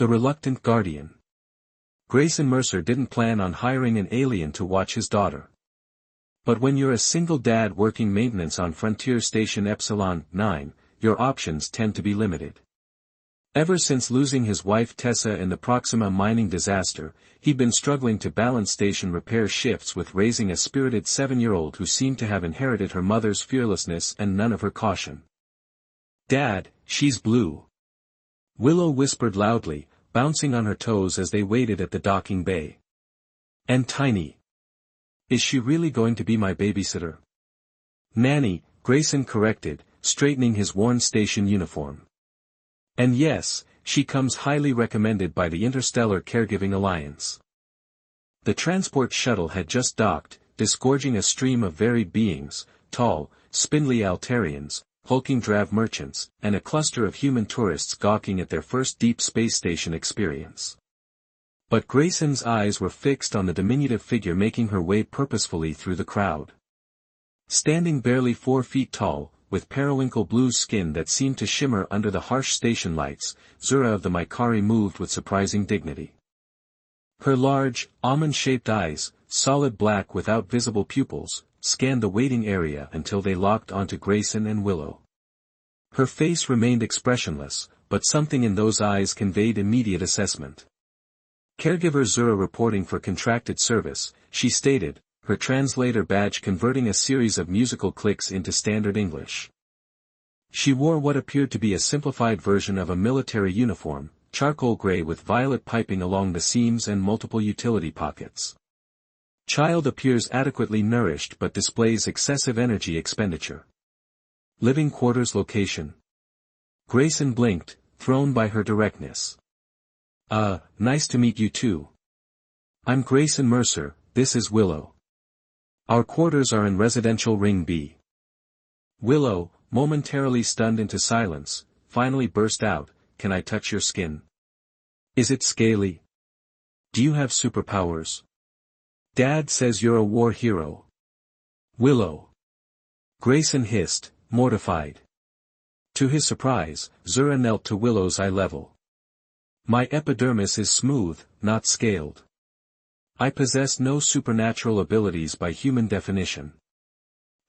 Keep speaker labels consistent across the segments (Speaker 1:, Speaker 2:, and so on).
Speaker 1: The reluctant guardian. Grayson Mercer didn't plan on hiring an alien to watch his daughter. But when you're a single dad working maintenance on Frontier Station Epsilon 9, your options tend to be limited. Ever since losing his wife Tessa in the Proxima mining disaster, he'd been struggling to balance station repair shifts with raising a spirited 7-year-old who seemed to have inherited her mother's fearlessness and none of her caution. "Dad, she's blue," Willow whispered loudly, bouncing on her toes as they waited at the docking bay. "And tiny. Is she really going to be my babysitter?" "Nanny," Grayson corrected, straightening his worn station uniform. "And yes, she comes highly recommended by the Interstellar Caregiving Alliance." The transport shuttle had just docked, disgorging a stream of varied beings, tall, spindly Altarians, hulking Drav merchants, and a cluster of human tourists gawking at their first deep space station experience. But Grayson's eyes were fixed on the diminutive figure making her way purposefully through the crowd. Standing barely 4 feet tall, with periwinkle blue skin that seemed to shimmer under the harsh station lights, Zura of the Maikari moved with surprising dignity. Her large, almond-shaped eyes, solid black without visible pupils, scanned the waiting area until they locked onto Grayson and Willow. Her face remained expressionless, but something in those eyes conveyed immediate assessment. "Caregiver Zura reporting for contracted service," she stated, her translator badge converting a series of musical clicks into standard English. She wore what appeared to be a simplified version of a military uniform, charcoal gray with violet piping along the seams and multiple utility pockets. "Child appears adequately nourished but displays excessive energy expenditure. Living quarters location." Grayson blinked, thrown by her directness. Nice to meet you too. I'm Grayson Mercer, this is Willow. Our quarters are in Residential Ring B." Willow, momentarily stunned into silence, finally burst out, "Can I touch your skin? Is it scaly? Do you have superpowers? Dad says you're a war hero." "Willow." Grayson hissed, mortified. To his surprise, Zura knelt to Willow's eye level. "My epidermis is smooth, not scaled. I possess no supernatural abilities by human definition.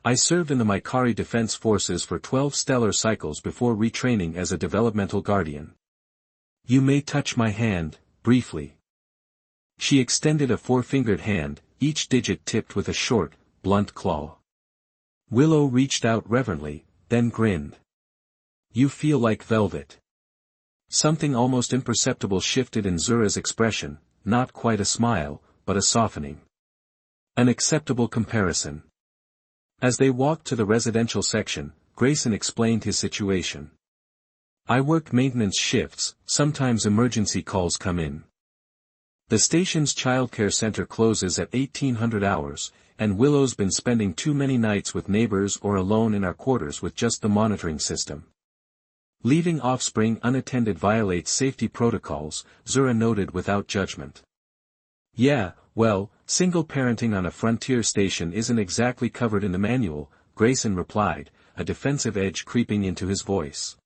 Speaker 1: I served in the Maikari Defense Forces for 12 stellar cycles before retraining as a developmental guardian. You may touch my hand, briefly." She extended a 4-fingered hand, each digit tipped with a short, blunt claw. Willow reached out reverently, then grinned. "You feel like velvet." Something almost imperceptible shifted in Zura's expression, not quite a smile, but a softening. An acceptable comparison. As they walked to the residential section, Grayson explained his situation. "I work maintenance shifts, sometimes emergency calls come in. The station's childcare center closes at 1800 hours, and Willow's been spending too many nights with neighbors or alone in our quarters with just the monitoring system. Leaving offspring unattended violates safety protocols," Zura noted without judgment. "Yeah, well, single parenting on a frontier station isn't exactly covered in the manual," Grayson replied, a defensive edge creeping into his voice.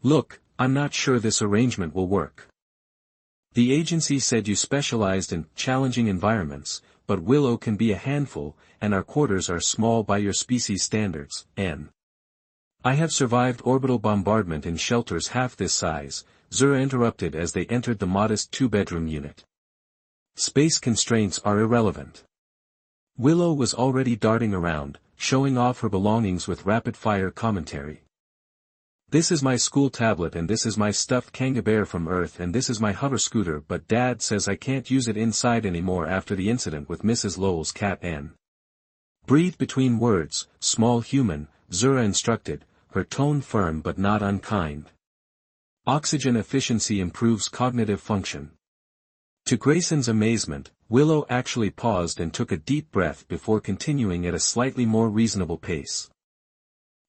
Speaker 1: "Look, I'm not sure this arrangement will work. The agency said you specialized in challenging environments, but Willow can be a handful, and our quarters are small by your species standards, N. I have survived orbital bombardment in shelters half this size," Zura interrupted as they entered the modest 2-bedroom unit. "Space constraints are irrelevant." Willow was already darting around, showing off her belongings with rapid-fire commentary. "This is my school tablet and this is my stuffed kangaroo from Earth and this is my hover scooter, but Dad says I can't use it inside anymore after the incident with Mrs. Lowell's cat Anne." "Breathe between words, small human," Zura instructed, her tone firm but not unkind. "Oxygen efficiency improves cognitive function." To Grayson's amazement, Willow actually paused and took a deep breath before continuing at a slightly more reasonable pace.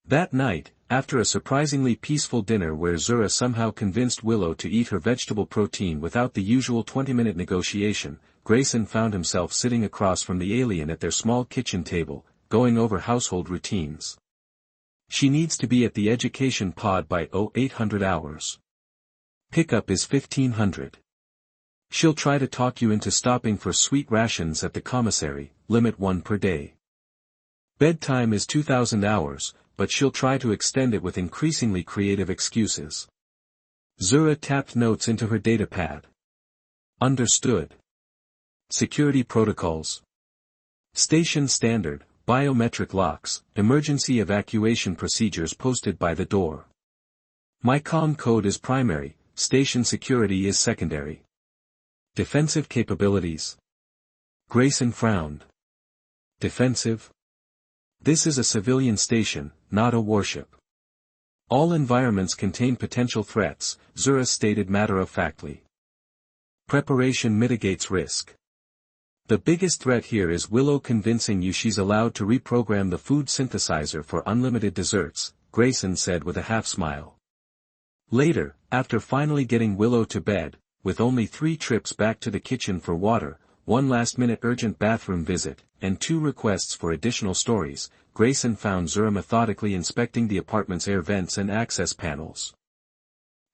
Speaker 1: That night, after a surprisingly peaceful dinner where Zura somehow convinced Willow to eat her vegetable protein without the usual 20-minute negotiation, Grayson found himself sitting across from the alien at their small kitchen table, going over household routines. "She needs to be at the education pod by 0800 hours. Pickup is 1500. She'll try to talk you into stopping for sweet rations at the commissary, limit 1 per day. Bedtime is 2000 hours, but she'll try to extend it with increasingly creative excuses. Zura tapped notes into her datapad. Understood. Security protocols. Station standard, biometric locks, emergency evacuation procedures posted by the door. My comm code is primary, station security is secondary. Defensive capabilities. Grayson frowned. Defensive? This is a civilian station, not a warship. All environments contain potential threats, Zura stated matter-of-factly. Preparation mitigates risk. The biggest threat here is Willow convincing you she's allowed to reprogram the food synthesizer for unlimited desserts, Grayson said with a half-smile. Later, after finally getting Willow to bed, with only 3 trips back to the kitchen for water, 1 last-minute urgent bathroom visit, and 2 requests for additional stories, Grayson found Zura methodically inspecting the apartment's air vents and access panels.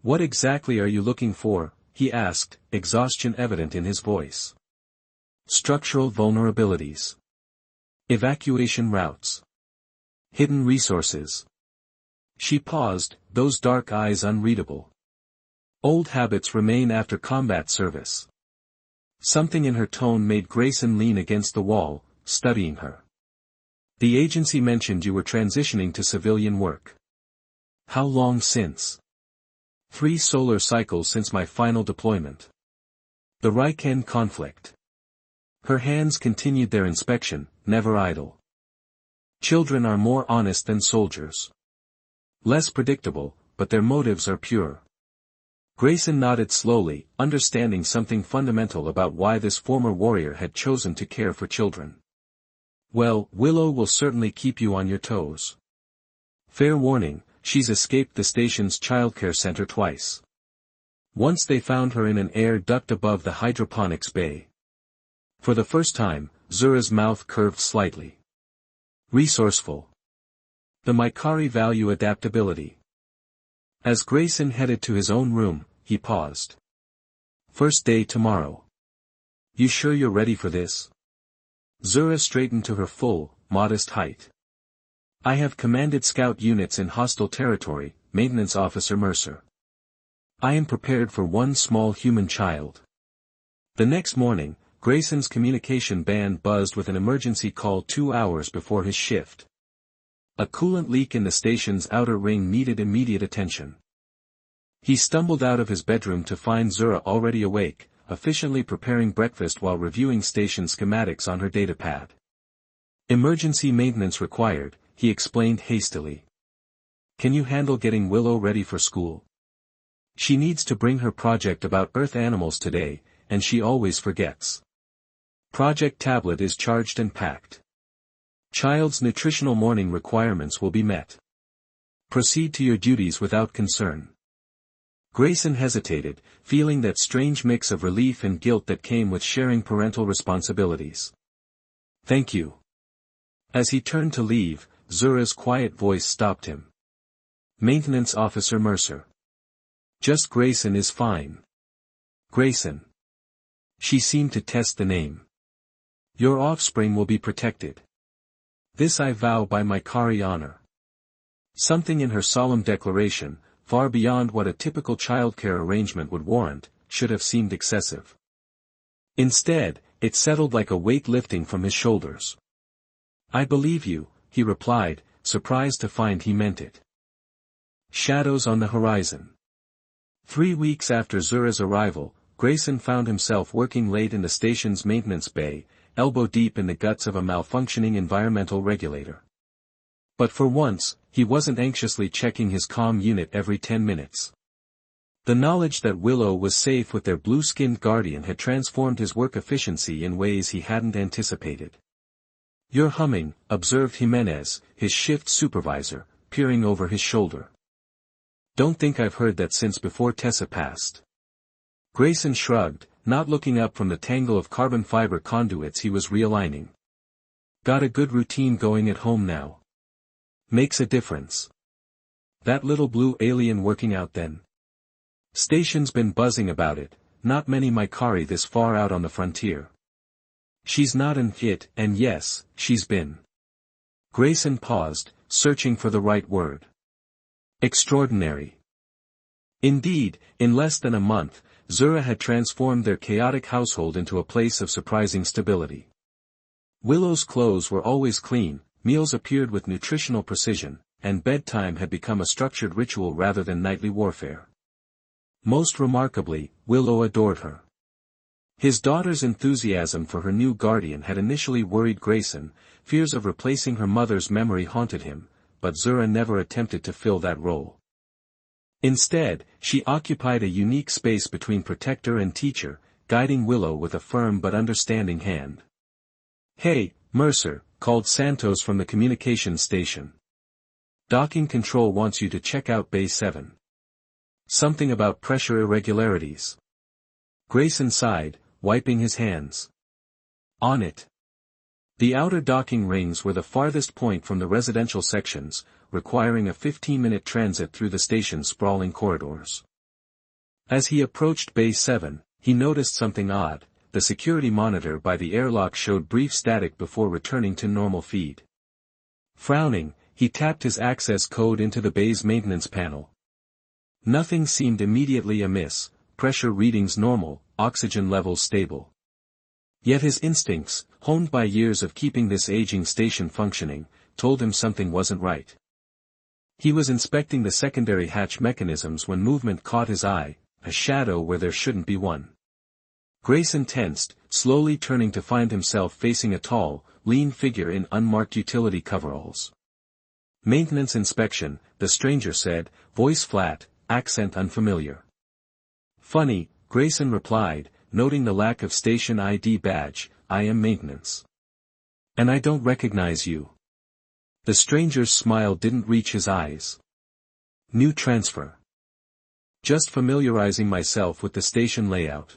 Speaker 1: "What exactly are you looking for?" he asked, exhaustion evident in his voice. "Structural vulnerabilities. Evacuation routes. Hidden resources." She paused, those dark eyes unreadable. Old habits remain after combat service. Something in her tone made Grayson lean against the wall, studying her. "The agency mentioned you were transitioning to civilian work. How long since?" 3 solar cycles since my final deployment. The Riken conflict. Her hands continued their inspection, never idle. "Children are more honest than soldiers. Less predictable, but their motives are pure." Grayson nodded slowly, understanding something fundamental about why this former warrior had chosen to care for children. "Well, Willow will certainly keep you on your toes. Fair warning, she's escaped the station's childcare center twice. Once they found her in an air duct above the hydroponics bay." For the first time, Zura's mouth curved slightly. "Resourceful. The Mikari value adaptability." As Grayson headed to his own room, he paused. "First day tomorrow. You sure you're ready for this?" Zura straightened to her full, modest height. "I have commanded scout units in hostile territory, Maintenance Officer Mercer. I am prepared for one small human child." The next morning, Grayson's communication band buzzed with an emergency call 2 hours before his shift. A coolant leak in the station's outer ring needed immediate attention. He stumbled out of his bedroom to find Zura already awake, efficiently preparing breakfast while reviewing station schematics on her datapad. "Emergency maintenance required," he explained hastily. "Can you handle getting Willow ready for school? She needs to bring her project about Earth animals today, and she always forgets. Project tablet is charged and packed. Child's nutritional morning requirements will be met. Proceed to your duties without concern." Grayson hesitated, feeling that strange mix of relief and guilt that came with sharing parental responsibilities. "Thank you." As he turned to leave, Zura's quiet voice stopped him. "Maintenance Officer Mercer. Just Grayson is fine." "Grayson." She seemed to test the name. "Your offspring will be protected. This I vow by my Kari honor." Something in her solemn declaration, far beyond what a typical childcare arrangement would warrant, should have seemed excessive. Instead, it settled like a weight lifting from his shoulders. "I believe you," he replied, surprised to find he meant it. Shadows on the horizon. 3 weeks after Zura's arrival, Grayson found himself working late in the station's maintenance bay, elbow-deep in the guts of a malfunctioning environmental regulator. But for once, he wasn't anxiously checking his comm unit every 10 minutes. The knowledge that Willow was safe with their blue-skinned guardian had transformed his work efficiency in ways he hadn't anticipated. "You're humming," observed Jimenez, his shift supervisor, peering over his shoulder. "Don't think I've heard that since before Tessa passed." Grayson shrugged, not looking up from the tangle of carbon fiber conduits he was realigning. "Got a good routine going at home now. Makes a difference. That little blue alien working out then?" Station's been buzzing about it, not many Maikari this far out on the frontier. She's not an it, and yes, she's been. Grayson paused, searching for the right word. Extraordinary. Indeed, in less than a month, Zura had transformed their chaotic household into a place of surprising stability. Willow's clothes were always clean, meals appeared with nutritional precision, and bedtime had become a structured ritual rather than nightly warfare. Most remarkably, Willow adored her. His daughter's enthusiasm for her new guardian had initially worried Grayson, fears of replacing her mother's memory haunted him, but Zura never attempted to fill that role. Instead, she occupied a unique space between protector and teacher, guiding Willow with a firm but understanding hand. "Hey, Mercer," called Santos from the communications station. "Docking control wants you to check out Bay 7. Something about pressure irregularities." Grayson sighed, wiping his hands. On it. The outer docking rings were the farthest point from the residential sections, requiring a 15-minute transit through the station's sprawling corridors. As he approached Bay 7, he noticed something odd. The security monitor by the airlock showed brief static before returning to normal feed. Frowning, he tapped his access code into the bay's maintenance panel. Nothing seemed immediately amiss, pressure readings normal, oxygen levels stable. Yet his instincts, honed by years of keeping this aging station functioning, told him something wasn't right. He was inspecting the secondary hatch mechanisms when movement caught his eye, a shadow where there shouldn't be one. Grayson tensed, slowly turning to find himself facing a tall, lean figure in unmarked utility coveralls. "Maintenance inspection," the stranger said, voice flat, accent unfamiliar. "Funny," Grayson replied, noting the lack of station ID badge, "I am maintenance. And I don't recognize you." The stranger's smile didn't reach his eyes. "New transfer. Just familiarizing myself with the station layout.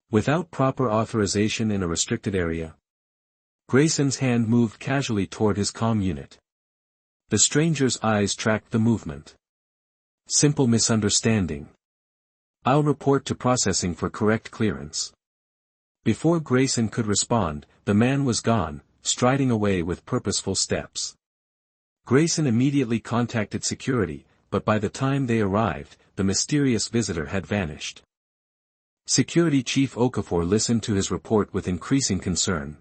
Speaker 1: Without proper authorization in a restricted area." Grayson's hand moved casually toward his comm unit. The stranger's eyes tracked the movement. "Simple misunderstanding. I'll report to processing for correct clearance." Before Grayson could respond, the man was gone, striding away with purposeful steps. Grayson immediately contacted security, but by the time they arrived, the mysterious visitor had vanished. Security Chief Okafor listened to his report with increasing concern.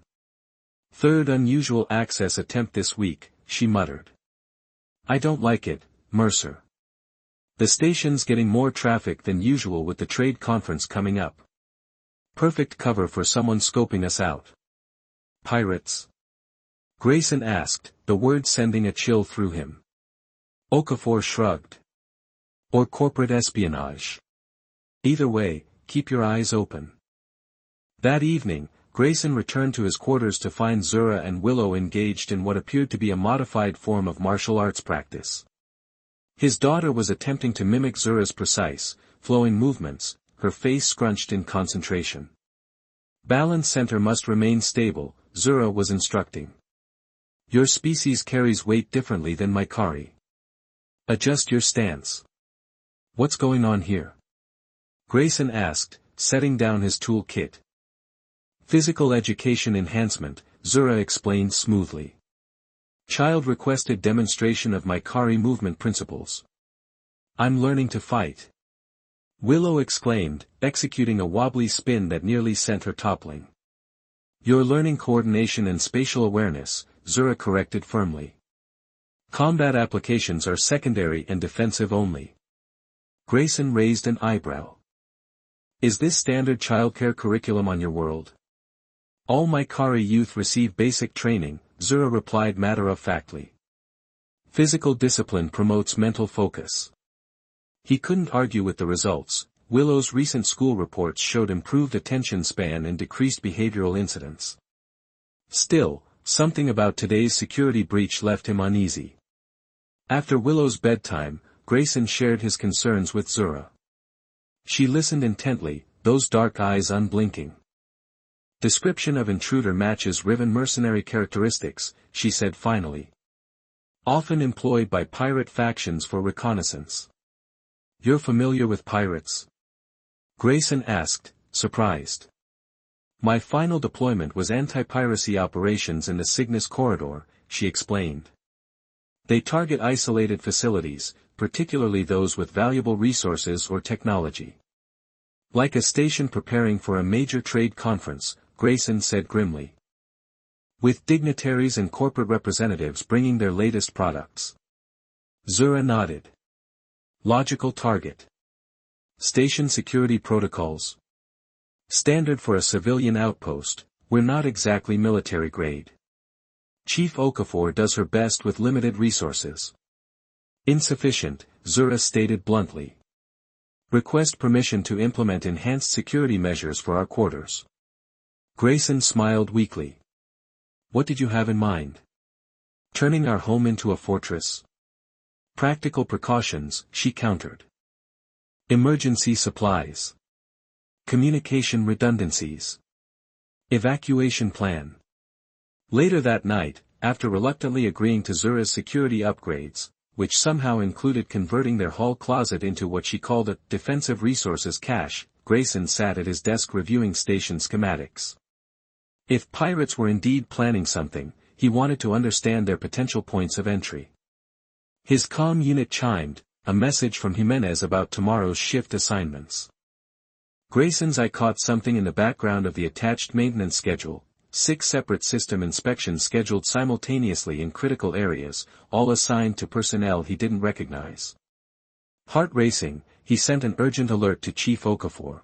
Speaker 1: "Third unusual access attempt this week," she muttered. "I don't like it, Mercer. The station's getting more traffic than usual with the trade conference coming up. Perfect cover for someone scoping us out." "Pirates?" Grayson asked, the word sending a chill through him. Okafor shrugged. "Or corporate espionage. Either way, keep your eyes open." That evening, Grayson returned to his quarters to find Zura and Willow engaged in what appeared to be a modified form of martial arts practice. His daughter was attempting to mimic Zura's precise, flowing movements, her face scrunched in concentration. "Balance center must remain stable," Zura was instructing. "Your species carries weight differently than Maikari. Adjust your stance." "What's going on here?" Grayson asked, setting down his tool kit. "Physical education enhancement," Zura explained smoothly. "Child requested demonstration of Maikari movement principles." "I'm learning to fight," Willow exclaimed, executing a wobbly spin that nearly sent her toppling. "You're learning coordination and spatial awareness," Zura corrected firmly. "Combat applications are secondary and defensive only." Grayson raised an eyebrow. "Is this standard childcare curriculum on your world?" "All Maikari youth receive basic training," Zura replied matter-of-factly. "Physical discipline promotes mental focus." He couldn't argue with the results. Willow's recent school reports showed improved attention span and decreased behavioral incidents. Still, something about today's security breach left him uneasy. After Willow's bedtime, Grayson shared his concerns with Zura. She listened intently, those dark eyes unblinking. "Description of intruder matches Riven mercenary characteristics," she said finally. "Often employed by pirate factions for reconnaissance. You're familiar with pirates? Grayson asked, surprised. My final deployment was anti-piracy operations in the Cygnus Corridor, she explained. They target isolated facilities, particularly those with valuable resources or technology. Like a station preparing for a major trade conference, Grayson said grimly. With dignitaries and corporate representatives bringing their latest products. Zura nodded. Logical target. Station security protocols. Standard for a civilian outpost, we're not exactly military grade. Chief Okafor does her best with limited resources. Insufficient, Zura stated bluntly. Request permission to implement enhanced security measures for our quarters. Grayson smiled weakly. What did you have in mind? Turning our home into a fortress? Practical precautions, she countered. Emergency supplies. Communication redundancies. Evacuation plan. Later that night, after reluctantly agreeing to Zura's security upgrades, which somehow included converting their hall closet into what she called a defensive resources cache, Grayson sat at his desk reviewing station schematics. If pirates were indeed planning something, he wanted to understand their potential points of entry. His comm unit chimed, a message from Jimenez about tomorrow's shift assignments. Grayson's eye caught something in the background of the attached maintenance schedule, 6 separate system inspections scheduled simultaneously in critical areas, all assigned to personnel he didn't recognize. Heart racing, he sent an urgent alert to Chief Okafor.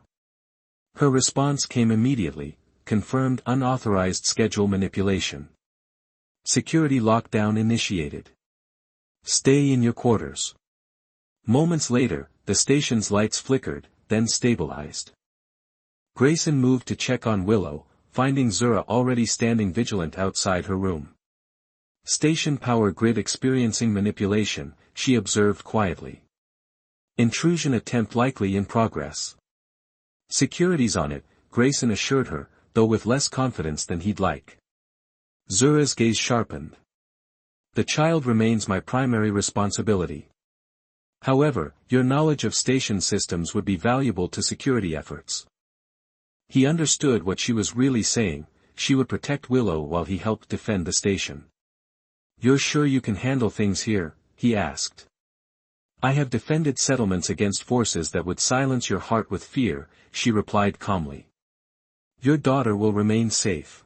Speaker 1: Her response came immediately, confirmed unauthorized schedule manipulation. Security lockdown initiated. Stay in your quarters. Moments later, the station's lights flickered, then stabilized. Grayson moved to check on Willow, finding Zura already standing vigilant outside her room. Station power grid experiencing manipulation, she observed quietly. Intrusion attempt likely in progress. Security's on it, Grayson assured her, though with less confidence than he'd like. Zura's gaze sharpened. The child remains my primary responsibility. However, your knowledge of station systems would be valuable to security efforts. He understood what she was really saying, she would protect Willow while he helped defend the station. You're sure you can handle things here? He asked. I have defended settlements against forces that would silence your heart with fear, she replied calmly. Your daughter will remain safe.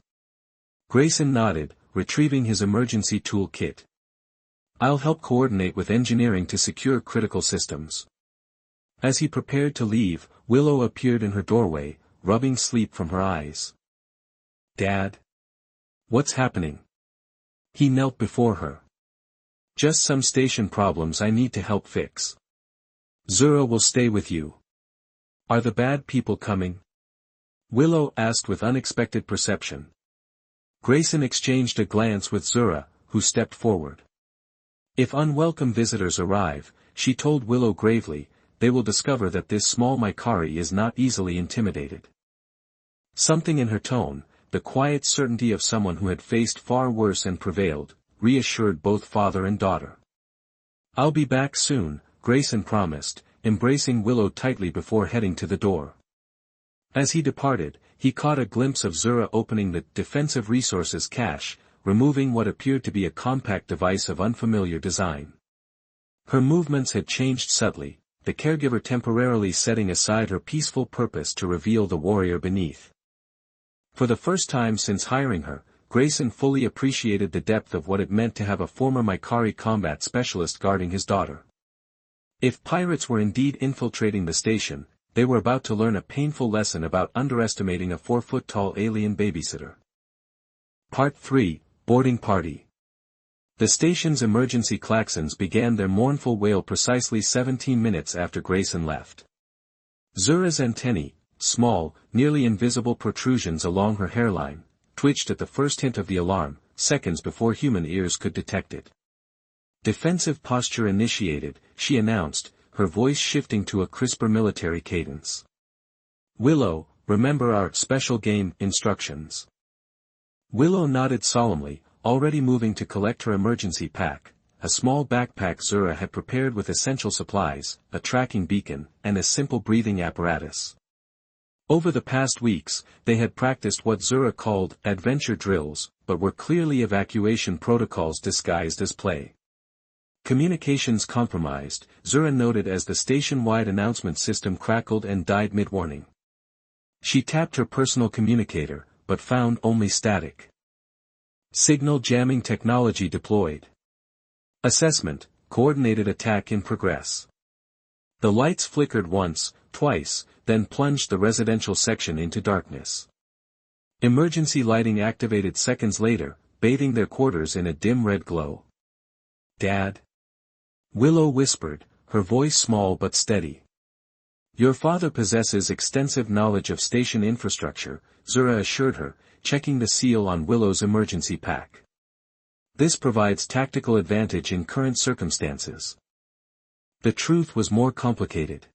Speaker 1: Grayson nodded, retrieving his emergency tool kit. I'll help coordinate with engineering to secure critical systems. As he prepared to leave, Willow appeared in her doorway, rubbing sleep from her eyes. Dad? What's happening? He knelt before her. Just some station problems I need to help fix. Zura will stay with you. Are the bad people coming? Willow asked with unexpected perception. Grayson exchanged a glance with Zura, who stepped forward. If unwelcome visitors arrive, she told Willow gravely, they will discover that this small Mikari is not easily intimidated. Something in her tone, the quiet certainty of someone who had faced far worse and prevailed, reassured both father and daughter. I'll be back soon, Grayson promised, embracing Willow tightly before heading to the door. As he departed, he caught a glimpse of Zura opening the defensive resources cache, removing what appeared to be a compact device of unfamiliar design. Her movements had changed subtly, the caregiver temporarily setting aside her peaceful purpose to reveal the warrior beneath. For the first time since hiring her, Grayson fully appreciated the depth of what it meant to have a former Mikari combat specialist guarding his daughter. If pirates were indeed infiltrating the station, they were about to learn a painful lesson about underestimating a 4-foot-tall alien babysitter. Part 3, Boarding Party. The station's emergency klaxons began their mournful wail precisely 17 minutes after Grayson left. Zura's antennae, small, nearly invisible protrusions along her hairline, twitched at the first hint of the alarm, seconds before human ears could detect it. Defensive posture initiated, she announced, her voice shifting to a crisper military cadence. Willow, remember our special game instructions. Willow nodded solemnly, already moving to collect her emergency pack, a small backpack Zura had prepared with essential supplies, a tracking beacon, and a simple breathing apparatus. Over the past weeks, they had practiced what Zura called adventure drills, but were clearly evacuation protocols disguised as play. Communications compromised, Zura noted as the station-wide announcement system crackled and died mid-warning. She tapped her personal communicator, but found only static. Signal jamming technology deployed. Assessment, coordinated attack in progress. The lights flickered once, twice, then plunged the residential section into darkness. Emergency lighting activated seconds later, bathing their quarters in a dim red glow. "Dad?" Willow whispered, her voice small but steady. "Your father possesses extensive knowledge of station infrastructure," Zura assured her, checking the seal on Willow's emergency pack. "This provides tactical advantage in current circumstances." The truth was more complicated.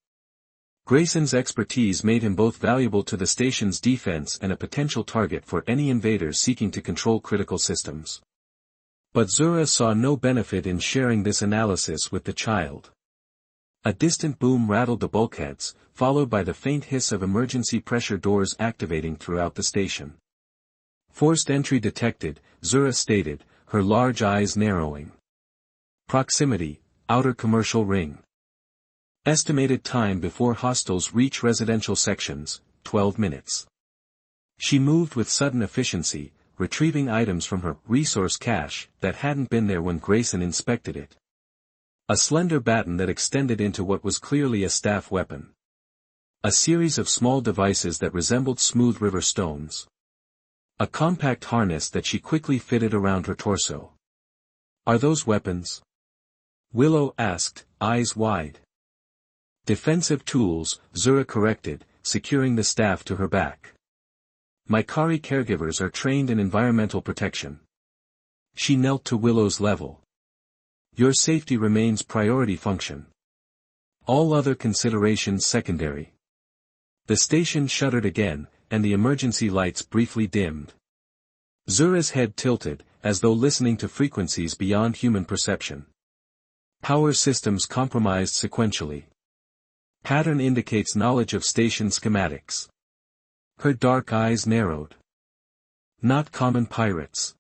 Speaker 1: Grayson's expertise made him both valuable to the station's defense and a potential target for any invaders seeking to control critical systems. But Zura saw no benefit in sharing this analysis with the child. A distant boom rattled the bulkheads, followed by the faint hiss of emergency pressure doors activating throughout the station. "Forced entry detected," Zura stated, her large eyes narrowing. "Proximity, outer commercial ring. Estimated time before hostiles reach residential sections, 12 minutes. She moved with sudden efficiency, retrieving items from her resource cache that hadn't been there when Grayson inspected it. A slender baton that extended into what was clearly a staff weapon. A series of small devices that resembled smooth river stones. A compact harness that she quickly fitted around her torso. "Are those weapons?" Willow asked, eyes wide. "Defensive tools," Zura corrected, securing the staff to her back. "My Kari caregivers are trained in environmental protection." She knelt to Willow's level. "Your safety remains priority function. All other considerations secondary." The station shuddered again, and the emergency lights briefly dimmed. Zura's head tilted, as though listening to frequencies beyond human perception. "Power systems compromised sequentially. Pattern indicates knowledge of station schematics." Her dark eyes narrowed. "Not common pirates.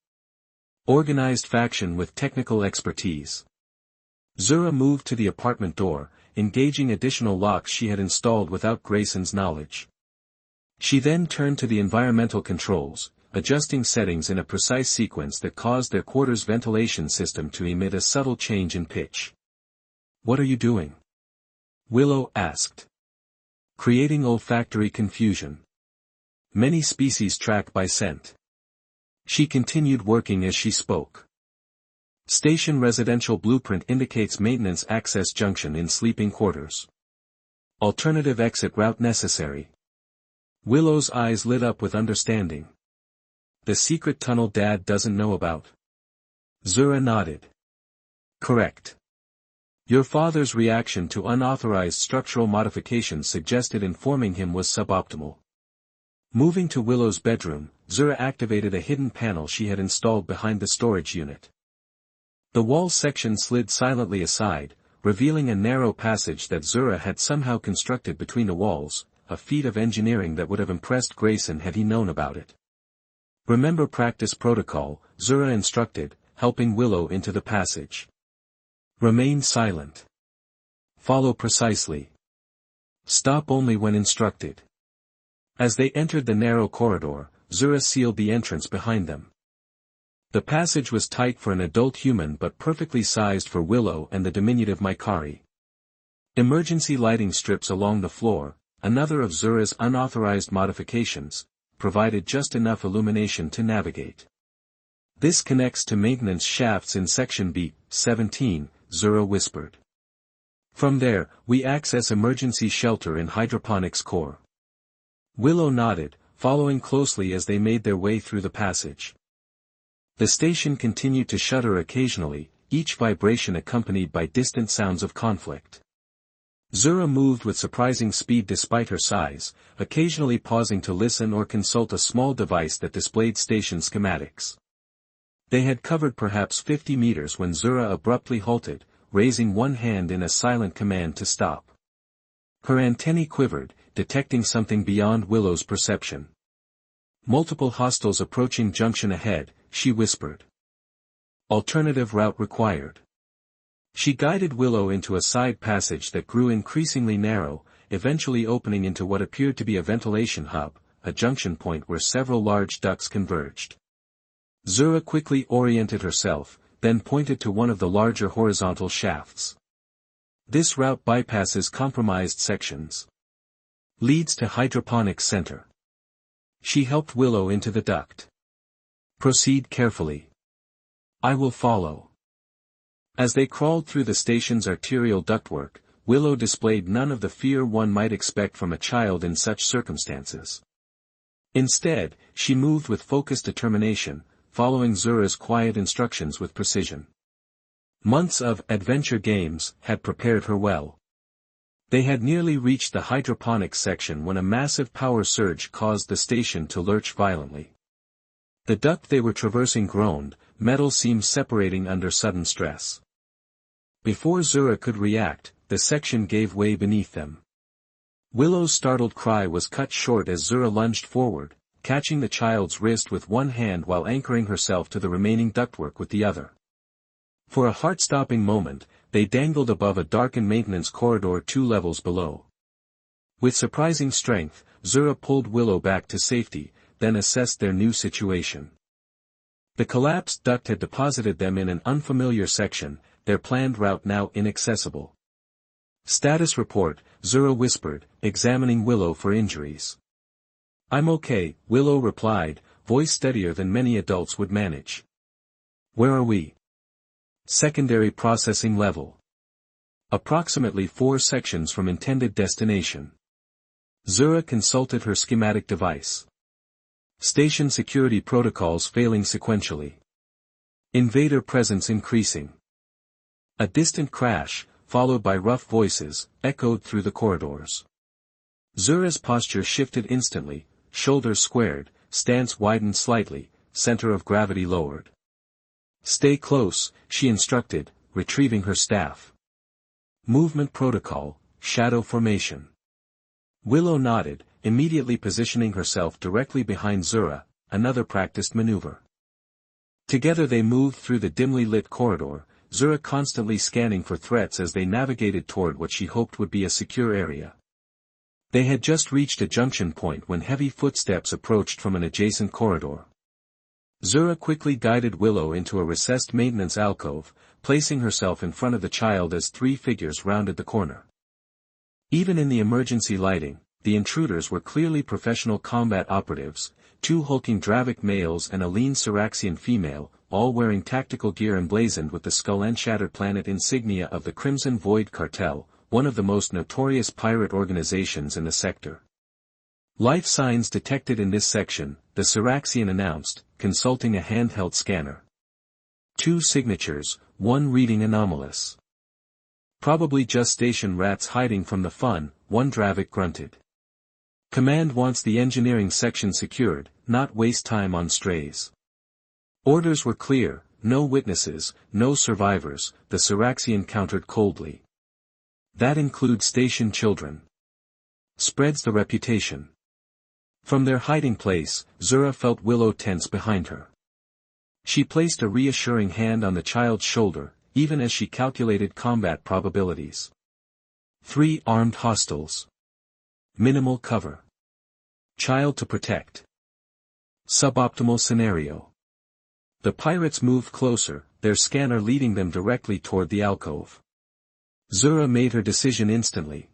Speaker 1: Organized faction with technical expertise." Zura moved to the apartment door, engaging additional locks she had installed without Grayson's knowledge. She then turned to the environmental controls, adjusting settings in a precise sequence that caused their quarters' ventilation system to emit a subtle change in pitch. "What are you doing?" Willow asked. "Creating olfactory confusion. Many species track by scent." She continued working as she spoke. "Station residential blueprint indicates maintenance access junction in sleeping quarters. Alternative exit route necessary." Willow's eyes lit up with understanding. "The secret tunnel Dad doesn't know about?" Zura nodded. "Correct. Your father's reaction to unauthorized structural modifications suggested informing him was suboptimal." Moving to Willow's bedroom, Zura activated a hidden panel she had installed behind the storage unit. The wall section slid silently aside, revealing a narrow passage that Zura had somehow constructed between the walls, a feat of engineering that would have impressed Grayson had he known about it. "Remember practice protocol," Zura instructed, helping Willow into the passage. "Remain silent. Follow precisely. Stop only when instructed." As they entered the narrow corridor, Zura sealed the entrance behind them. The passage was tight for an adult human but perfectly sized for Willow and the diminutive Maikari. Emergency lighting strips along the floor, another of Zura's unauthorized modifications, provided just enough illumination to navigate. "This connects to maintenance shafts in section B-17, Zura whispered. "From there, we access emergency shelter in hydroponics core." Willow nodded, following closely as they made their way through the passage. The station continued to shudder occasionally, each vibration accompanied by distant sounds of conflict. Zura moved with surprising speed despite her size, occasionally pausing to listen or consult a small device that displayed station schematics. They had covered perhaps 50 meters when Zura abruptly halted, raising one hand in a silent command to stop. Her antennae quivered, detecting something beyond Willow's perception. Multiple hostiles approaching junction ahead, she whispered. Alternative route required. She guided Willow into a side passage that grew increasingly narrow, eventually opening into what appeared to be a ventilation hub, a junction point where several large ducts converged. Zura quickly oriented herself, then pointed to one of the larger horizontal shafts. This route bypasses compromised sections. Leads to hydroponics center. She helped Willow into the duct. Proceed carefully. I will follow. As they crawled through the station's arterial ductwork, Willow displayed none of the fear one might expect from a child in such circumstances. Instead, she moved with focused determination, following Zura's quiet instructions with precision. Months of adventure games had prepared her well. They had nearly reached the hydroponics section when a massive power surge caused the station to lurch violently. The duct they were traversing groaned, metal seams separating under sudden stress. Before Zura could react, the section gave way beneath them. Willow's startled cry was cut short as Zura lunged forward, catching the child's wrist with one hand while anchoring herself to the remaining ductwork with the other. For a heart-stopping moment, they dangled above a darkened maintenance corridor 2 levels below. With surprising strength, Zura pulled Willow back to safety, then assessed their new situation. The collapsed duct had deposited them in an unfamiliar section, their planned route now inaccessible. Status report, Zura whispered, examining Willow for injuries. I'm okay, Willow replied, voice steadier than many adults would manage. Where are we? Secondary processing level. Approximately 4 sections from intended destination. Zura consulted her schematic device. Station security protocols failing sequentially. Invader presence increasing. A distant crash, followed by rough voices, echoed through the corridors. Zura's posture shifted instantly, shoulders squared, stance widened slightly, center of gravity lowered. Stay close, she instructed, retrieving her staff. Movement protocol, shadow formation. Willow nodded, immediately positioning herself directly behind Zura, another practiced maneuver. Together they moved through the dimly lit corridor, Zura constantly scanning for threats as they navigated toward what she hoped would be a secure area. They had just reached a junction point when heavy footsteps approached from an adjacent corridor. Zura quickly guided Willow into a recessed maintenance alcove, placing herself in front of the child as 3 figures rounded the corner. Even in the emergency lighting, the intruders were clearly professional combat operatives, 2 hulking Dravic males and a lean Syraxian female, all wearing tactical gear emblazoned with the skull and shattered planet insignia of the Crimson Void Cartel, one of the most notorious pirate organizations in the sector. Life signs detected in this section, the Syraxian announced, consulting a handheld scanner. 2 signatures, 1 reading anomalous. Probably just station rats hiding from the fun, 1 Dravic grunted. Command wants the engineering section secured, not waste time on strays. Orders were clear, no witnesses, no survivors, the Syraxian countered coldly. That includes station children. Spreads the reputation. From their hiding place, Zura felt Willow tense behind her. She placed a reassuring hand on the child's shoulder, even as she calculated combat probabilities. 3 armed hostiles. Minimal cover. Child to protect. Suboptimal scenario. The pirates moved closer, their scanner leading them directly toward the alcove. Zura made her decision instantly.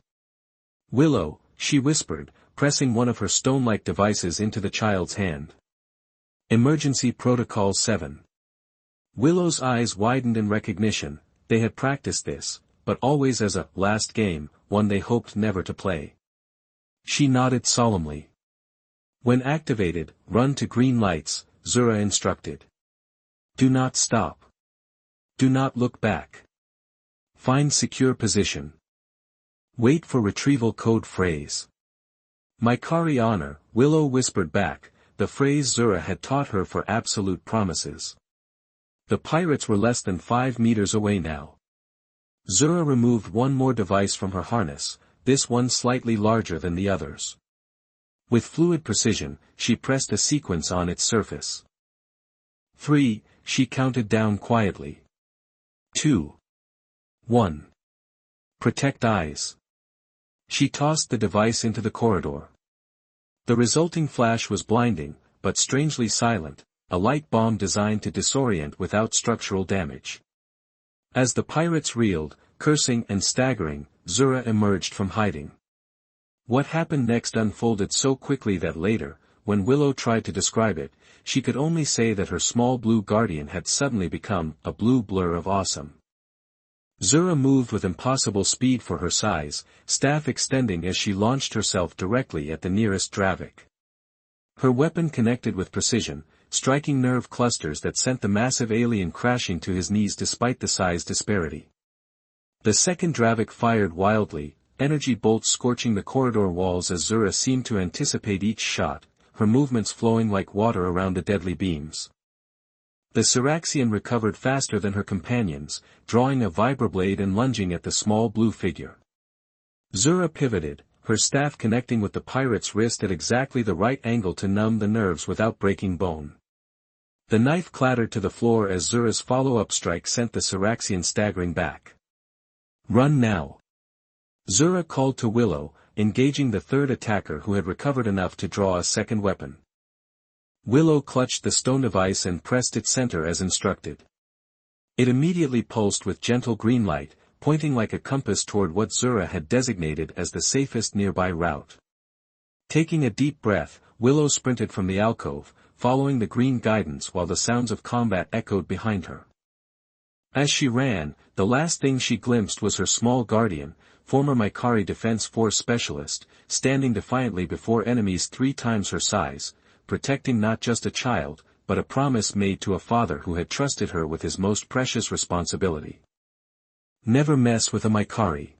Speaker 1: Willow, she whispered, pressing one of her stone-like devices into the child's hand. Emergency Protocol 7. Willow's eyes widened in recognition. They had practiced this, but always as a last game, one they hoped never to play. She nodded solemnly. When activated, run to green lights, Zura instructed. Do not stop. Do not look back. Find secure position. Wait for retrieval code phrase. My Kari honor, Willow whispered back, the phrase Zura had taught her for absolute promises. The pirates were less than 5 meters away now. Zura removed one more device from her harness, this one slightly larger than the others. With fluid precision, she pressed a sequence on its surface. 3, she counted down quietly. 2. 1. Protect eyes. She tossed the device into the corridor. The resulting flash was blinding, but strangely silent, a light bomb designed to disorient without structural damage. As the pirates reeled, cursing and staggering, Zura emerged from hiding. What happened next unfolded so quickly that later, when Willow tried to describe it, she could only say that her small blue guardian had suddenly become a blue blur of awesome. Zura moved with impossible speed for her size, staff extending as she launched herself directly at the nearest Dravik. Her weapon connected with precision, striking nerve clusters that sent the massive alien crashing to his knees despite the size disparity. The second Dravik fired wildly, energy bolts scorching the corridor walls as Zura seemed to anticipate each shot, her movements flowing like water around the deadly beams. The Syraxian recovered faster than her companions, drawing a vibroblade and lunging at the small blue figure. Zura pivoted, her staff connecting with the pirate's wrist at exactly the right angle to numb the nerves without breaking bone. The knife clattered to the floor as Zura's follow-up strike sent the Syraxian staggering back. Run now. Zura called to Willow, engaging the third attacker who had recovered enough to draw a second weapon. Willow clutched the stone device and pressed its center as instructed. It immediately pulsed with gentle green light, pointing like a compass toward what Zura had designated as the safest nearby route. Taking a deep breath, Willow sprinted from the alcove, following the green guidance while the sounds of combat echoed behind her. As she ran, the last thing she glimpsed was her small guardian, former Mikari Defense Force specialist, standing defiantly before enemies 3 times her size, protecting not just a child, but a promise made to a father who had trusted her with his most precious responsibility. Never mess with a Mikari.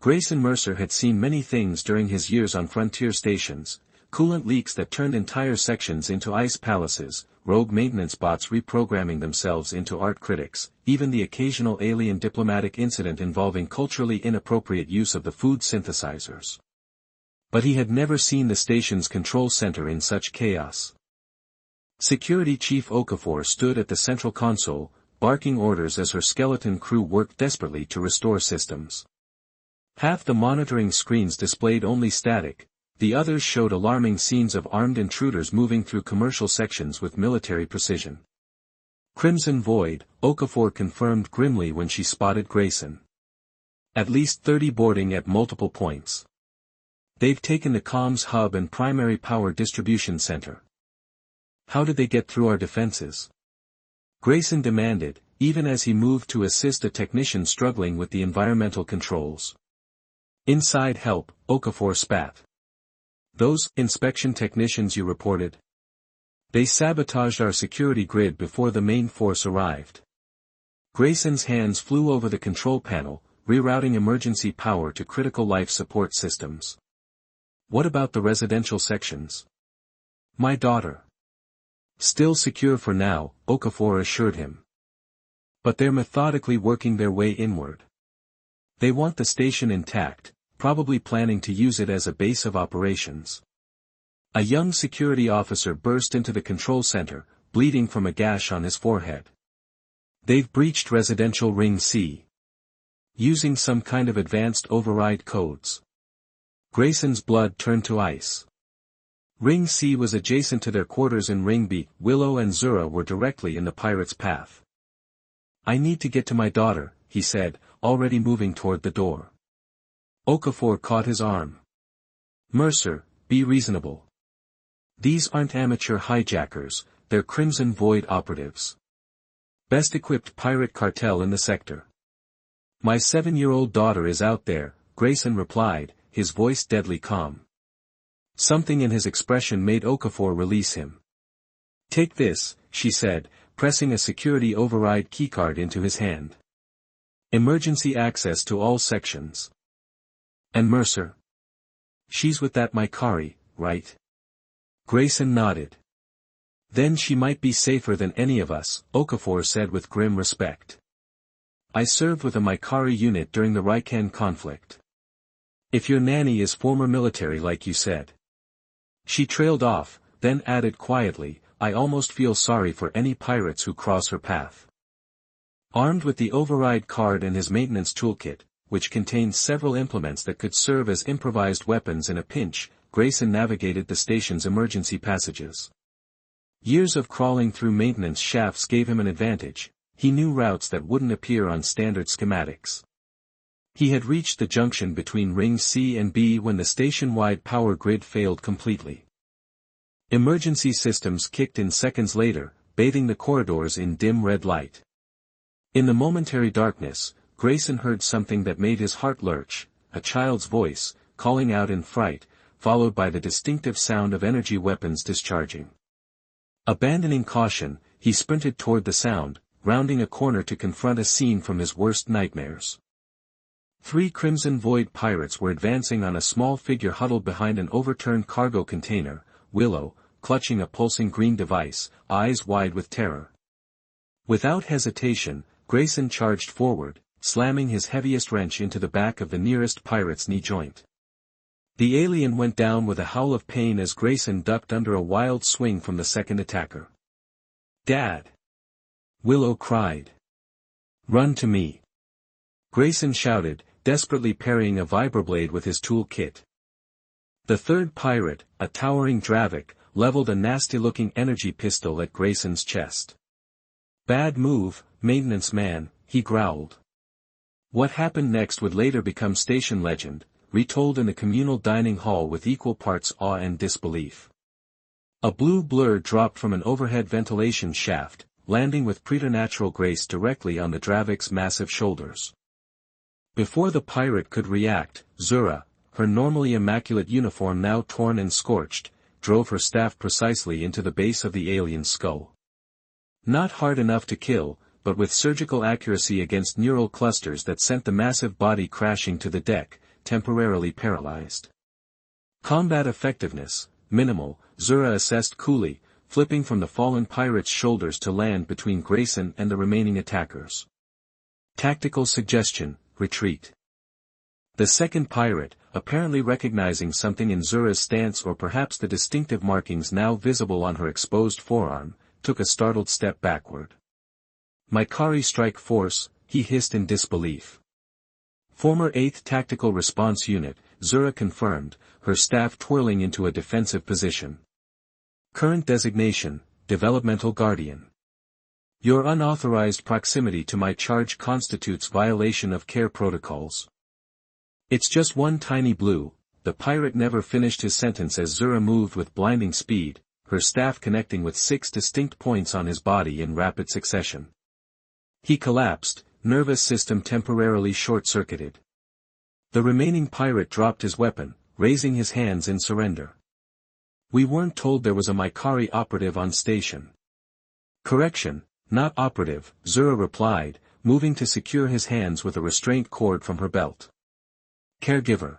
Speaker 1: Grayson Mercer had seen many things during his years on frontier stations, coolant leaks that turned entire sections into ice palaces, rogue maintenance bots reprogramming themselves into art critics, even the occasional alien diplomatic incident involving culturally inappropriate use of the food synthesizers. But he had never seen the station's control center in such chaos. Security Chief Okafor stood at the central console, barking orders as her skeleton crew worked desperately to restore systems. Half the monitoring screens displayed only static, the others showed alarming scenes of armed intruders moving through commercial sections with military precision. Crimson Void, Okafor confirmed grimly when she spotted Grayson. At least 30 boarding at multiple points. They've taken the comms hub and primary power distribution center. How did they get through our defenses? Grayson demanded, even as he moved to assist a technician struggling with the environmental controls. Inside help, Okafor spat. Those inspection technicians you reported? They sabotaged our security grid before the main force arrived. Grayson's hands flew over the control panel, rerouting emergency power to critical life support systems. What about the residential sections? My daughter. Still secure for now, Okafor assured him. But they're methodically working their way inward. They want the station intact, probably planning to use it as a base of operations. A young security officer burst into the control center, bleeding from a gash on his forehead. They've breached residential Ring C. Using some kind of advanced override codes. Grayson's blood turned to ice. Ring C was adjacent to their quarters in Ring B. Willow and Zura were directly in the pirates' path. I need to get to my daughter, he said, already moving toward the door. Okafor caught his arm. Mercer, be reasonable. These aren't amateur hijackers, they're Crimson Void operatives. Best equipped pirate cartel in the sector. My 7-year-old daughter is out there, Grayson replied, his voice deadly calm. Something in his expression made Okafor release him. Take this, she said, pressing a security override keycard into his hand. Emergency access to all sections. And Mercer? She's with that Mikari, right? Grayson nodded. Then she might be safer than any of us, Okafor said with grim respect. I served with a Maikari unit during the Raikan conflict. If your nanny is former military like you said. She trailed off, then added quietly, I almost feel sorry for any pirates who cross her path. Armed with the override card and his maintenance toolkit, which contained several implements that could serve as improvised weapons in a pinch, Grayson navigated the station's emergency passages. Years of crawling through maintenance shafts gave him an advantage. He knew routes that wouldn't appear on standard schematics. He had reached the junction between rings C and B when the station-wide power grid failed completely. Emergency systems kicked in seconds later, bathing the corridors in dim red light. In the momentary darkness, Grayson heard something that made his heart lurch, a child's voice, calling out in fright, followed by the distinctive sound of energy weapons discharging. Abandoning caution, he sprinted toward the sound, rounding a corner to confront a scene from his worst nightmares. 3 Crimson Void pirates were advancing on a small figure huddled behind an overturned cargo container, Willow, clutching a pulsing green device, eyes wide with terror. Without hesitation, Grayson charged forward, slamming his heaviest wrench into the back of the nearest pirate's knee joint. The alien went down with a howl of pain as Grayson ducked under a wild swing from the second attacker. Dad! Willow cried. Run to me! Grayson shouted, desperately parrying a vibroblade with his tool kit. The third pirate, a towering Dravik, leveled a nasty-looking energy pistol at Grayson's chest. Bad move, maintenance man, he growled. What happened next would later become station legend, retold in the communal dining hall with equal parts awe and disbelief. A blue blur dropped from an overhead ventilation shaft, landing with preternatural grace directly on the Dravik's massive shoulders. Before the pirate could react, Zura, her normally immaculate uniform now torn and scorched, drove her staff precisely into the base of the alien's skull. Not hard enough to kill, but with surgical accuracy against neural clusters that sent the massive body crashing to the deck, temporarily paralyzed. Combat effectiveness, minimal, Zura assessed coolly, flipping from the fallen pirate's shoulders to land between Grayson and the remaining attackers. Tactical suggestion, retreat. The second pirate, apparently recognizing something in Zura's stance or perhaps the distinctive markings now visible on her exposed forearm, took a startled step backward. Maikari strike force, he hissed in disbelief. Former 8th Tactical Response Unit, Zura confirmed, her staff twirling into a defensive position. Current designation, Developmental Guardian. Your unauthorized proximity to my charge constitutes violation of care protocols. It's just one tiny blue. The pirate never finished his sentence as Zura moved with blinding speed, her staff connecting with 6 distinct points on his body in rapid succession. He collapsed, nervous system temporarily short-circuited. The remaining pirate dropped his weapon, raising his hands in surrender. We weren't told there was a Maikari operative on station. Correction, not operative, Zura replied, moving to secure his hands with a restraint cord from her belt. Caregiver.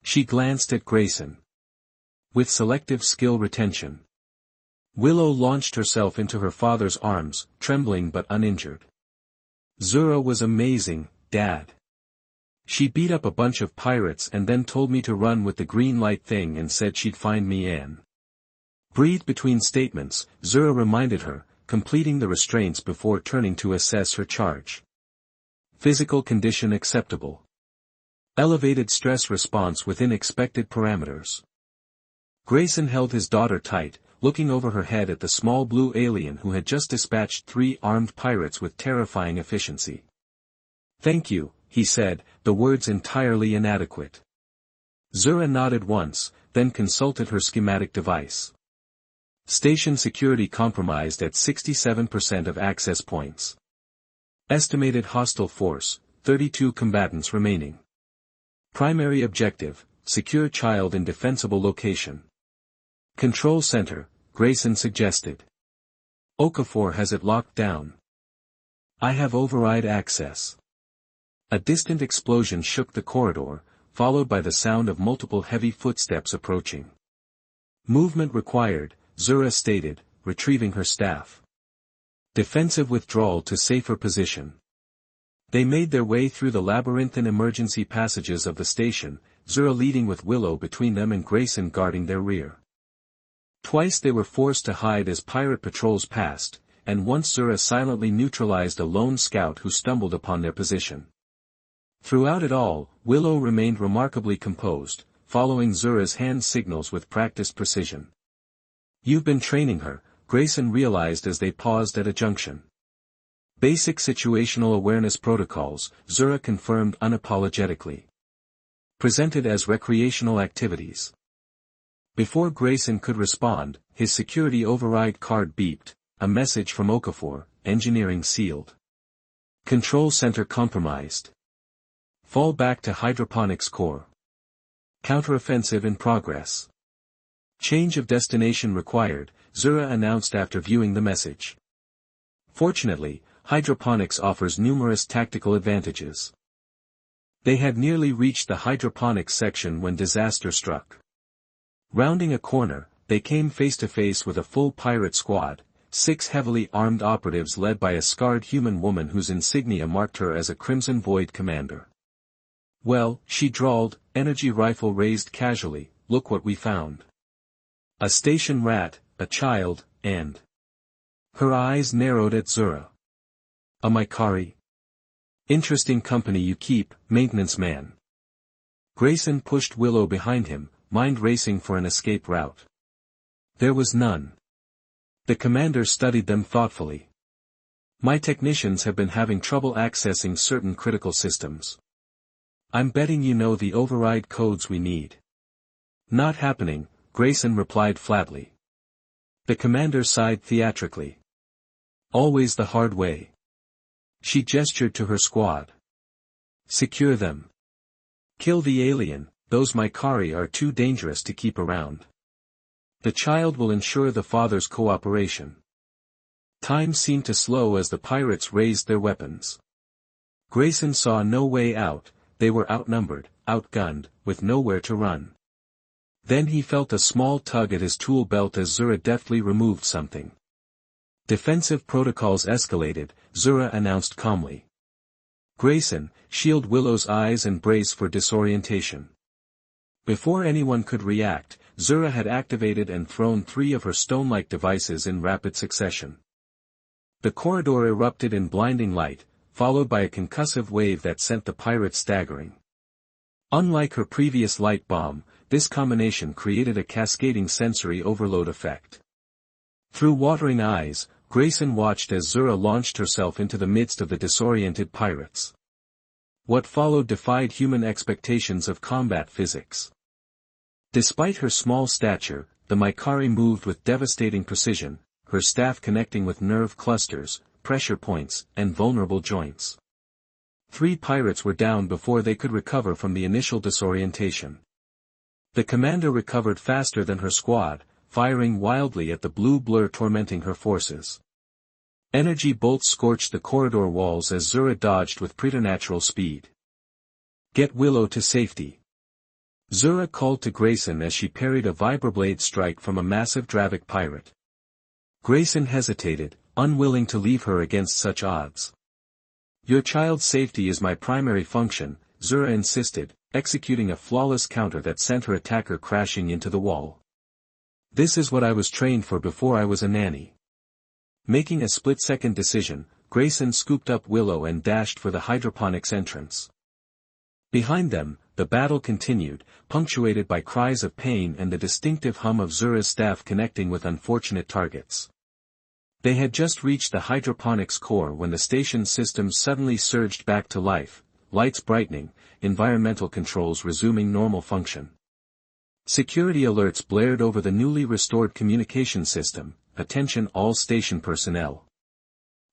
Speaker 1: She glanced at Grayson. With selective skill retention. Willow launched herself into her father's arms, trembling but uninjured. Zura was amazing, Dad. She beat up a bunch of pirates and then told me to run with the green light thing and said she'd find me in. Breathed between statements, Zura reminded her, completing the restraints before turning to assess her charge. Physical condition acceptable. Elevated stress response within expected parameters. Grayson held his daughter tight, looking over her head at the small blue alien who had just dispatched 3 armed pirates with terrifying efficiency. Thank you, he said, the words entirely inadequate. Zura nodded once, then consulted her schematic device. Station security compromised at 67% of access points. Estimated hostile force, 32 combatants remaining. Primary objective, secure child in defensible location. Control center, Grayson suggested. Okafor has it locked down. I have override access. A distant explosion shook the corridor, followed by the sound of multiple heavy footsteps approaching. Movement required, Zura stated, retrieving her staff. Defensive withdrawal to safer position. They made their way through the labyrinthine emergency passages of the station, Zura leading with Willow between them and Grayson guarding their rear. Twice they were forced to hide as pirate patrols passed, and once Zura silently neutralized a lone scout who stumbled upon their position. Throughout it all, Willow remained remarkably composed, following Zura's hand signals with practiced precision. "You've been training her," Grayson realized as they paused at a junction. "Basic situational awareness protocols," Zura confirmed unapologetically. "Presented as recreational activities." Before Grayson could respond, his security override card beeped, a message from Okafor, engineering sealed. Control center compromised. Fall back to hydroponics core. Counteroffensive in progress. Change of destination required, Zura announced after viewing the message. Fortunately, hydroponics offers numerous tactical advantages. They had nearly reached the hydroponics section when disaster struck. Rounding a corner, they came face to face with a full pirate squad, 6 heavily armed operatives led by a scarred human woman whose insignia marked her as a Crimson Void commander. "Well," she drawled, energy rifle raised casually, "look what we found. A station rat, a child, and..." Her eyes narrowed at Zura. "A Maikari? Interesting company you keep, maintenance man." Grayson pushed Willow behind him, mind racing for an escape route. There was none. The commander studied them thoughtfully. "My technicians have been having trouble accessing certain critical systems. I'm betting you know the override codes we need." "Not happening," Grayson replied flatly. The commander sighed theatrically. "Always the hard way." She gestured to her squad. "Secure them. Kill the alien, those Maikari are too dangerous to keep around. The child will ensure the father's cooperation." Time seemed to slow as the pirates raised their weapons. Grayson saw no way out, they were outnumbered, outgunned, with nowhere to run. Then he felt a small tug at his tool belt as Zura deftly removed something. "Defensive protocols escalated," Zura announced calmly. "Grayson, shield Willow's eyes and brace for disorientation." Before anyone could react, Zura had activated and thrown 3 of her stone-like devices in rapid succession. The corridor erupted in blinding light, followed by a concussive wave that sent the pirates staggering. Unlike her previous light bomb, this combination created a cascading sensory overload effect. Through watering eyes, Grayson watched as Zura launched herself into the midst of the disoriented pirates. What followed defied human expectations of combat physics. Despite her small stature, the Maikari moved with devastating precision, her staff connecting with nerve clusters, pressure points, and vulnerable joints. 3 pirates were down before they could recover from the initial disorientation. The commander recovered faster than her squad, firing wildly at the blue blur tormenting her forces. Energy bolts scorched the corridor walls as Zura dodged with preternatural speed. "Get Willow to safety." Zura called to Grayson as she parried a vibroblade strike from a massive Dravik pirate. Grayson hesitated, unwilling to leave her against such odds. "Your child's safety is my primary function," Zura insisted, executing a flawless counter that sent her attacker crashing into the wall. "This is what I was trained for before I was a nanny." Making a split-second decision, Grayson scooped up Willow and dashed for the hydroponics entrance. Behind them, the battle continued, punctuated by cries of pain and the distinctive hum of Zura's staff connecting with unfortunate targets. They had just reached the hydroponics core when the station's systems suddenly surged back to life, lights brightening, environmental controls resuming normal function. Security alerts blared over the newly restored communication system. "Attention all station personnel.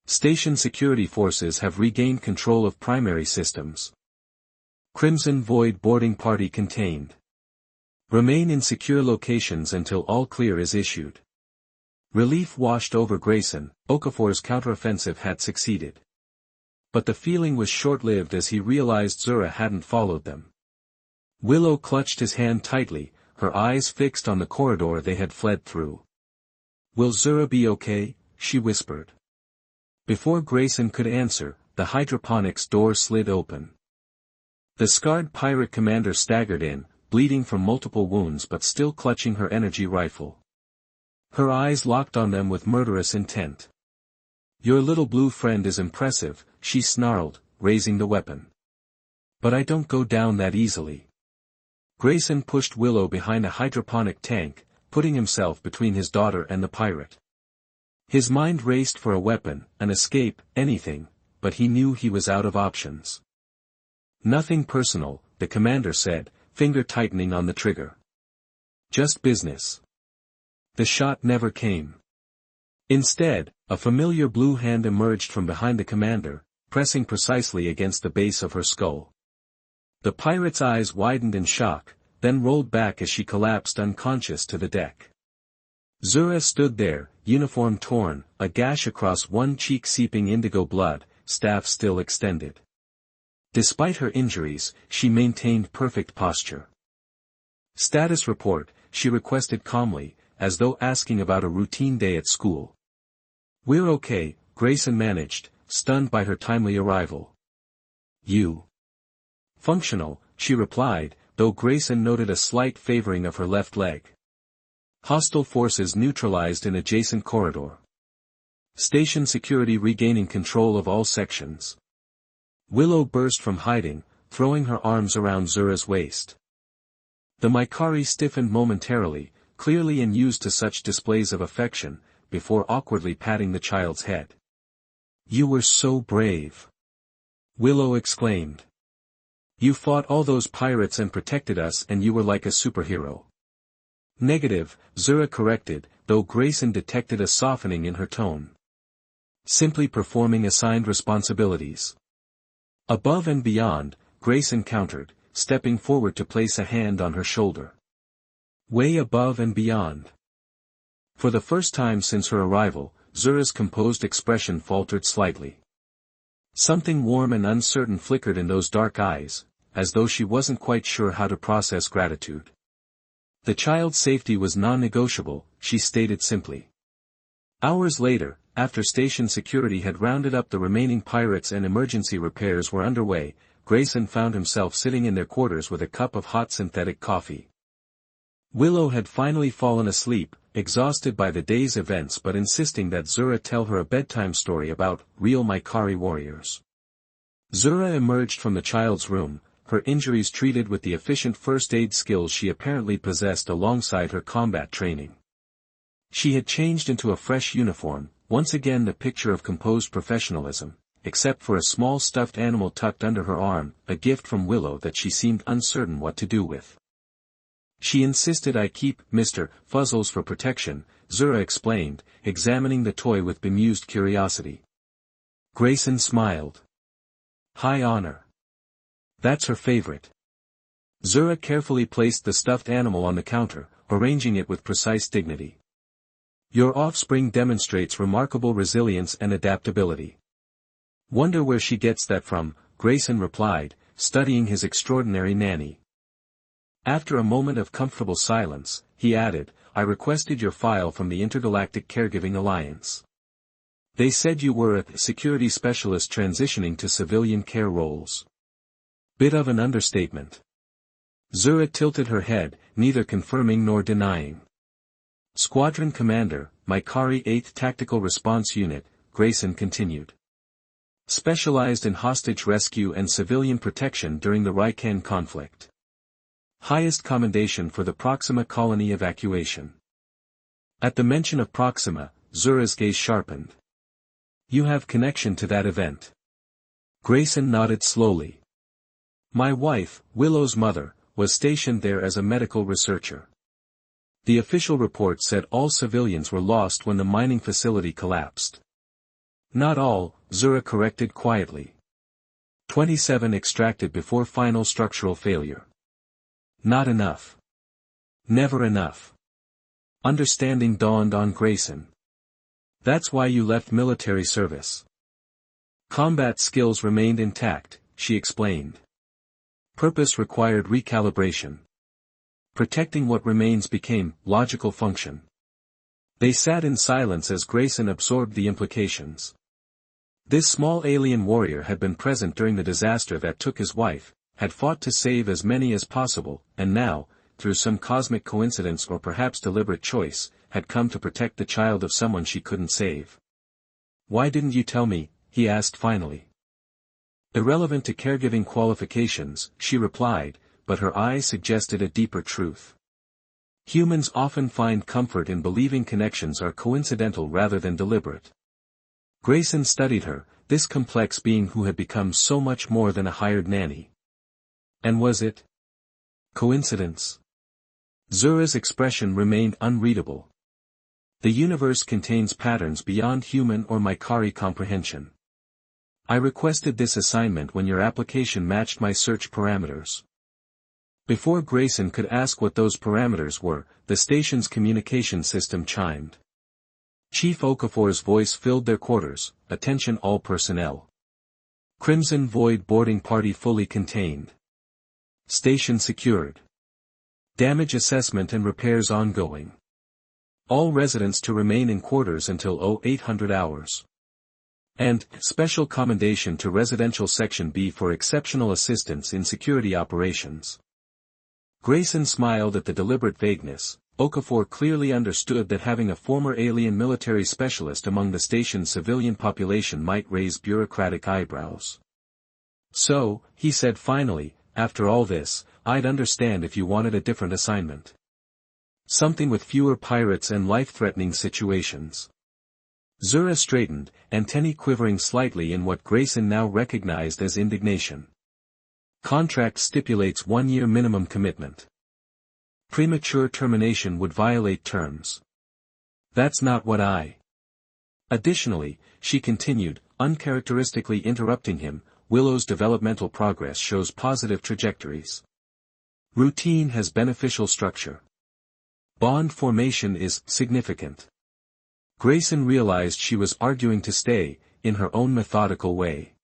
Speaker 1: Station security forces have regained control of primary systems. Crimson Void boarding party contained. Remain in secure locations until all clear is issued." Relief washed over Grayson, Okafor's counteroffensive had succeeded. But the feeling was short-lived as he realized Zura hadn't followed them. Willow clutched his hand tightly, her eyes fixed on the corridor they had fled through. "Will Zura be okay?" she whispered. Before Grayson could answer, the hydroponics door slid open. The scarred pirate commander staggered in, bleeding from multiple wounds but still clutching her energy rifle. Her eyes locked on them with murderous intent. "Your little blue friend is impressive," she snarled, raising the weapon. "But I don't go down that easily." Grayson pushed Willow behind a hydroponic tank, putting himself between his daughter and the pirate. His mind raced for a weapon, an escape, anything, but he knew he was out of options. "Nothing personal," the commander said, finger tightening on the trigger. "Just business." The shot never came. Instead, a familiar blue hand emerged from behind the commander, pressing precisely against the base of her skull. The pirate's eyes widened in shock, then rolled back as she collapsed unconscious to the deck. Zura stood there, uniform torn, a gash across one cheek seeping indigo blood, staff still extended. Despite her injuries, she maintained perfect posture. "Status report," she requested calmly, as though asking about a routine day at school. "We're okay," Grayson managed, stunned by her timely arrival. "You?" "Functional," she replied, though Grayson noted a slight favoring of her left leg. "Hostile forces neutralized in adjacent corridor. Station security regaining control of all sections." Willow burst from hiding, throwing her arms around Zura's waist. The Mikari stiffened momentarily, clearly unused to such displays of affection, before awkwardly patting the child's head. "You were so brave!" Willow exclaimed. "You fought all those pirates and protected us, and you were like a superhero." "Negative," Zura corrected, though Grayson detected a softening in her tone. "Simply performing assigned responsibilities." "Above and beyond," Grayson countered, stepping forward to place a hand on her shoulder. "Way above and beyond." For the first time since her arrival, Zura's composed expression faltered slightly. Something warm and uncertain flickered in those dark eyes, as though she wasn't quite sure how to process gratitude. The child's safety was non-negotiable, she stated simply. Hours later, after station security had rounded up the remaining pirates and emergency repairs were underway, Grayson found himself sitting in their quarters with a cup of hot synthetic coffee. Willow had finally fallen asleep, exhausted by the day's events but insisting that Zura tell her a bedtime story about real Mikari warriors. Zura emerged from the child's room, her injuries treated with the efficient first aid skills she apparently possessed alongside her combat training. She had changed into a fresh uniform, once again the picture of composed professionalism, except for a small stuffed animal tucked under her arm, a gift from Willow that she seemed uncertain what to do with. "She insisted I keep Mr. Fuzzles for protection," Zura explained, examining the toy with bemused curiosity. Grayson smiled. "High honor. That's her favorite." Zura carefully placed the stuffed animal on the counter, arranging it with precise dignity. "Your offspring demonstrates remarkable resilience and adaptability." "Wonder where she gets that from," Grayson replied, studying his extraordinary nanny. After a moment of comfortable silence, he added, "I requested your file from the Intergalactic Caregiving Alliance. They said you were a security specialist transitioning to civilian care roles." Bit of an understatement. Zura tilted her head, neither confirming nor denying. "Squadron Commander, Mikari 8th Tactical Response Unit," Grayson continued. "Specialized in hostage rescue and civilian protection during the Rykan conflict. Highest commendation for the Proxima colony evacuation." At the mention of Proxima, Zura's gaze sharpened. "You have connection to that event?" Grayson nodded slowly. "My wife, Willow's mother, was stationed there as a medical researcher. The official report said all civilians were lost when the mining facility collapsed." "Not all," Zura corrected quietly. 27 extracted before final structural failure." "Not enough." "Never enough." Understanding dawned on Grayson. "That's why you left military service." "Combat skills remained intact," she explained. "Purpose required recalibration. Protecting what remains became logical function." They sat in silence as Grayson absorbed the implications. This small alien warrior had been present during the disaster that took his wife, had fought to save as many as possible, and now, through some cosmic coincidence or perhaps deliberate choice, had come to protect the child of someone she couldn't save. "Why didn't you tell me?" he asked finally. "Irrelevant to caregiving qualifications," she replied, but her eyes suggested a deeper truth. Humans often find comfort in believing connections are coincidental rather than deliberate. Grayson studied her, this complex being who had become so much more than a hired nanny. And was it coincidence? Zura's expression remained unreadable. The universe contains patterns beyond human or Mikari comprehension. I requested this assignment when your application matched my search parameters. Before Grayson could ask what those parameters were, the station's communication system chimed. Chief Okafor's voice filled their quarters. "Attention all personnel. Crimson Void boarding party fully contained. Station secured. Damage assessment and repairs ongoing. All residents to remain in quarters until 0800 hours. And, special commendation to Residential Section B for exceptional assistance in security operations." Grayson smiled at the deliberate vagueness. Okafor clearly understood that having a former alien military specialist among the station's civilian population might raise bureaucratic eyebrows. "So," he said finally, "after all this, I'd understand if you wanted a different assignment. Something with fewer pirates and life-threatening situations." Zura straightened, antennae quivering slightly in what Grayson now recognized as indignation. "Contract stipulates 1-year minimum commitment. Premature termination would violate terms. That's not what I..." Additionally, she continued, uncharacteristically interrupting him, "Willow's developmental progress shows positive trajectories. Routine has beneficial structure. Bond formation is significant." Grayson realized she was arguing to stay, in her own methodical way.